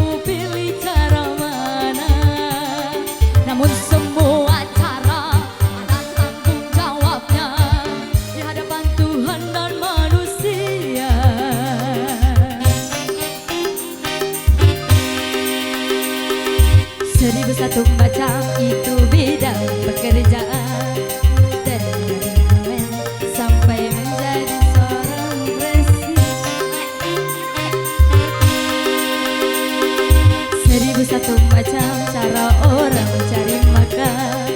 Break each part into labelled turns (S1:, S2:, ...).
S1: kamu pilih cara mana. Namun semua cara ada tanggung jawabnya di hadapan Tuhan dan manusia. Seribu satu macam itu bidang pekerjaan, dari ngamen sampai menjadi seorang presiden. Seribu satu macam cara orang mencari makan,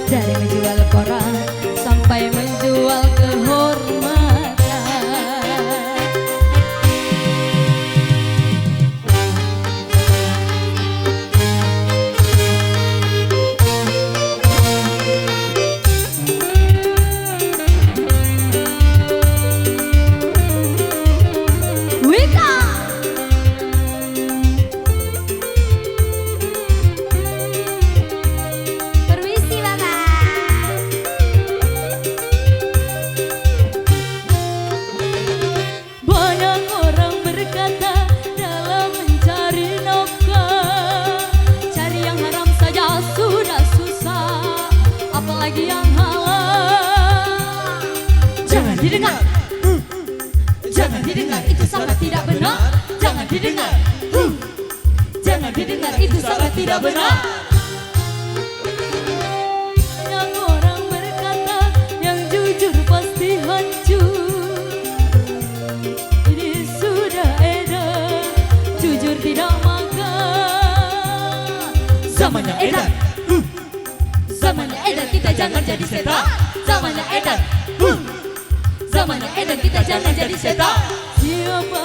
S1: dari menjual koran sampai menjual kehormatan. Yang halal jangan didengar, jangan didengar, itu sangat tidak benar. Jangan didengar, jangan didengar, itu sangat tidak benar. Yang orang berkata yang jujur pasti hancur. Ini sudah edan, jujur tidak makan. Zamannya edan, zamannya edan, kita jangan jadi setan. Zamannya edan, zamannya edan, kita jangan jadi setan. Siapa